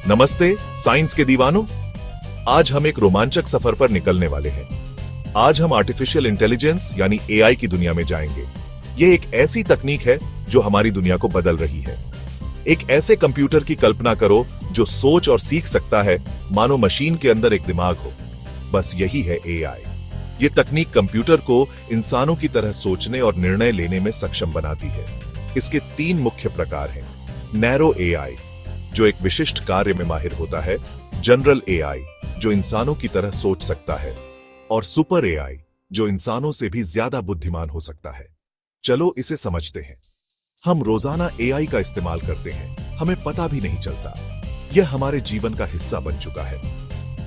नमस्ते साइंस के दीवानों। आज हम एक रोमांचक सफर पर निकलने वाले हैं। आज हम आर्टिफिशियल इंटेलिजेंस यानी एआई की दुनिया में जाएंगे। ये एक ऐसी तकनीक है जो हमारी दुनिया को बदल रही है। एक ऐसे कंप्यूटर की कल्पना करो जो सोच और सीख सकता है, मानो मशीन के अंदर एक दिमाग हो। बस यही है एआई। ये तकनीक कंप्यूटर को इंसानों की तरह सोचने और निर्णय लेने में सक्षम बनाती है। इसके 3 मुख्य प्रकार हैं। नैरो एआई, जो एक विशिष्ट कार्य में माहिर होता है, जनरल एआई, जो इंसानों की तरह सोच सकता है, और सुपर एआई, जो इंसानों से भी ज्यादा बुद्धिमान हो सकता है। चलो इसे समझते हैं। हम रोजाना एआई का इस्तेमाल करते हैं, हमें पता भी नहीं चलता। यह हमारे जीवन का हिस्सा बन चुका है।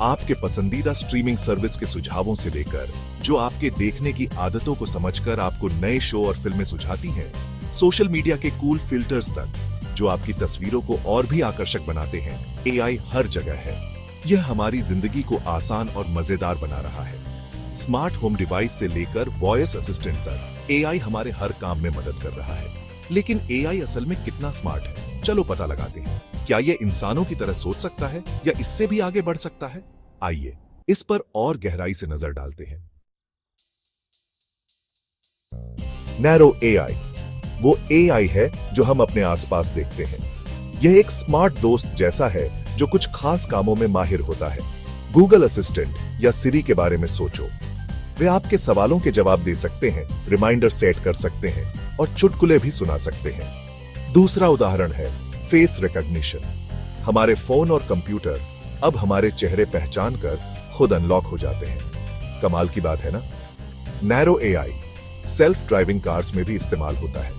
आपके पसंदीदा स्ट्रीमिंग सर्विस के सुझावों से लेकर जो आपके देखने की आदतों को समझकर आपको नए शो और फिल्में सुझाती हैं, सोशल मीडिया के कूल फिल्टर्स तक जो आपकी तस्वीरों को और भी आकर्षक बनाते हैं, एआई हर जगह है। यह हमारी जिंदगी को आसान और मजेदार बना रहा है। स्मार्ट होम डिवाइस से लेकर वॉइस असिस्टेंट तक एआई हमारे हर काम में मदद कर रहा है। लेकिन एआई असल में कितना स्मार्ट है, चलो पता लगाते हैं। क्या यह इंसानों की तरह सोच सकता है या इससे भी आगे बढ़ सकता है? आइए इस पर और गहराई से नजर डालते हैं। नैरो एआई वो एआई है जो हम अपने आसपास देखते हैं। यह एक स्मार्ट दोस्त जैसा है जो कुछ खास कामों में माहिर होता है। गूगल असिस्टेंट या सिरी के बारे में सोचो। वे आपके सवालों के जवाब दे सकते हैं, रिमाइंडर सेट कर सकते हैं और चुटकुले भी सुना सकते हैं। दूसरा उदाहरण है फेस रिकॉग्निशन। हमारे फोन और कंप्यूटर अब हमारे चेहरे पहचान कर खुद अनलॉक हो जाते हैं। कमाल की बात है ना? Narrow AI self driving cars में भी इस्तेमाल होता है,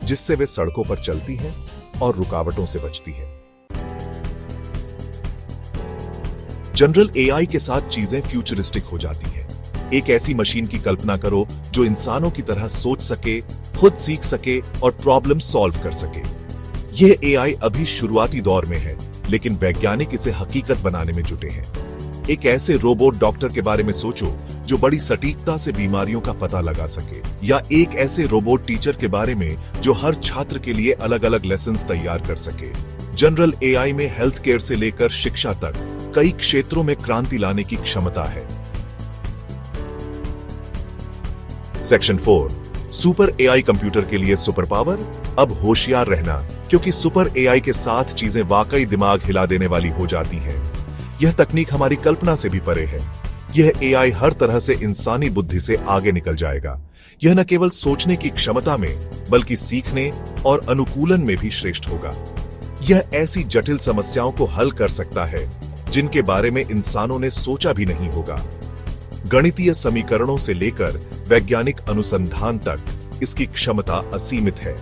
जिससे वे सड़कों पर चलती हैं और रुकावटों से बचती हैं। जनरल एआई के साथ चीजें फ्यूचरिस्टिक हो जाती हैं। एक ऐसी मशीन की कल्पना करो जो इंसानों की तरह सोच सके, खुद सीख सके और प्रॉब्लम सॉल्व कर सके। यह एआई अभी शुरुआती दौर में है, लेकिन वैज्ञानिक इसे हकीकत बनाने में जुटे हैं। एक ऐसे रोबोट डॉक्टर के बारे में सोचो जो बड़ी सटीकता से बीमारियों का पता लगा सके, या एक ऐसे रोबोट टीचर के बारे में जो हर छात्र के लिए अलग अलग लेसन्स तैयार कर सके। जनरल एआई में हेल्थ केयर से लेकर शिक्षा तक कई क्षेत्रों में क्रांति लाने की क्षमता है। सेक्शन 4 सुपर एआई कंप्यूटर के लिए सुपर पावर। अब होशियार रहना, क्योंकि सुपर एआई के साथ चीजें वाकई दिमाग हिला देने वाली हो जाती हैं। यह तकनीक हमारी कल्पना से भी परे है। यह एआई हर तरह से इंसानी बुद्धि से आगे निकल जाएगा। यह न केवल सोचने की क्षमता में, बल्कि सीखने और अनुकूलन में भी श्रेष्ठ होगा। यह ऐसी जटिल समस्याओं को हल कर सकता है जिनके बारे में इंसानों ने सोचा भी नहीं होगा। गणितीय समीकरणों से लेकर वैज्ञानिक अनुसंधान तक इसकी क्षमता असीमित है।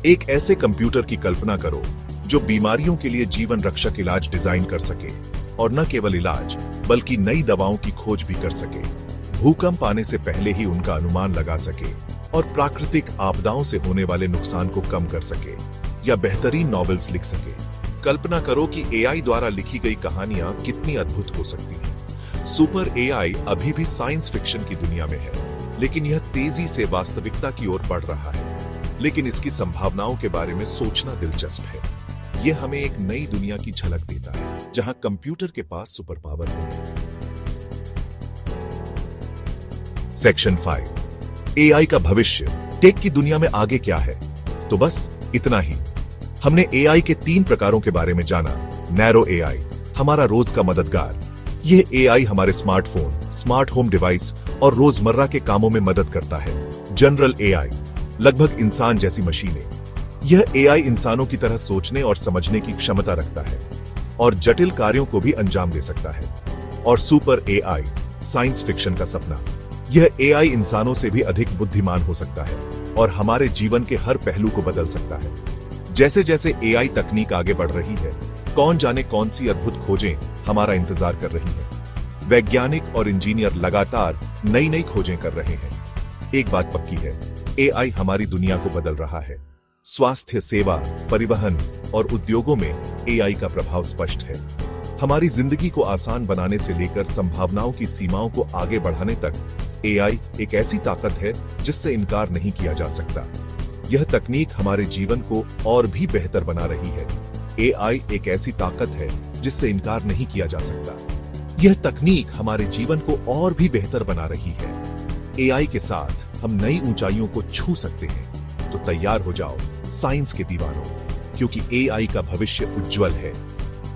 एक ऐसे कंप्यूटर की कल्पना करो जो बीमारियों के लिए जीवन रक्षक इलाज डिजाइन कर सके, और न केवल इलाज बल्कि नई दवाओं की खोज भी कर सके। भूकंप आने से पहले ही उनका अनुमान लगा सके और प्राकृतिक आपदाओं से होने वाले नुकसान को कम कर सके, या बेहतरीन नॉवेल्स लिख सके। कल्पना करो कि एआई द्वारा लिखी गई कहानियां कितनी अद्भुत हो सकती हैं। सुपर एआई अभी भी साइंस फिक्शन की दुनिया में है, लेकिन यह तेजी से वास्तविकता की ओर बढ़ रहा है। लेकिन इसकी संभावनाओं के बारे में सोचना दिलचस्प है। यह हमें एक नई दुनिया की झलक देता है, जहां कंप्यूटर के पास सुपर पावर है। सेक्शन 5 एआई का भविष्य। टेक की दुनिया में आगे क्या है? तो बस इतना ही। हमने एआई के 3 प्रकारों के बारे में जाना। नैरो एआई हमारा रोज का मददगार। यह एआई हमारे स्मार्टफोन, स्मार्ट होम डिवाइस और रोजमर्रा के कामों में मदद करता है। जनरल एआई लगभग इंसान जैसी मशीनें। यह एआई इंसानों की तरह सोचने और समझने की क्षमता रखता है और जटिल कार्यों को भी अंजाम दे सकता है। और सुपर एआई साइंस फिक्शन का सपना। यह एआई इंसानों से भी अधिक बुद्धिमान हो सकता है और हमारे जीवन के हर पहलू को बदल सकता है। जैसे जैसे एआई तकनीक आगे बढ़ रही है, कौन जाने कौन सी अद्भुत खोजें हमारा इंतजार कर रही हैं। वैज्ञानिक और इंजीनियर लगातार नई नई खोजें कर रहे हैं। एक बात पक्की है, एआई हमारी दुनिया को बदल रहा है। स्वास्थ्य सेवा, परिवहन और उद्योगों में एआई का प्रभाव स्पष्ट है। हमारी जिंदगी को आसान बनाने से लेकर संभावनाओं की सीमाओं को आगे बढ़ाने तक एआई एक ऐसी ताकत है जिससे इनकार नहीं किया जा सकता। यह तकनीक हमारे जीवन को और भी बेहतर बना रही है, एआई एक ऐसी ताकत है जिससे इनकार नहीं किया जा सकता। यह तकनीक हमारे जीवन को और भी बेहतर बना रही है। एआई के साथ हम नई ऊंचाइयों को छू सकते हैं। तो तैयार हो जाओ साइंस के दीवानों, क्योंकि एआई का भविष्य उज्जवल है।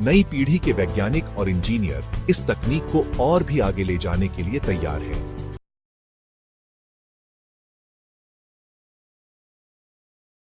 नई पीढ़ी के वैज्ञानिक और इंजीनियर इस तकनीक को और भी आगे ले जाने के लिए तैयार हैं।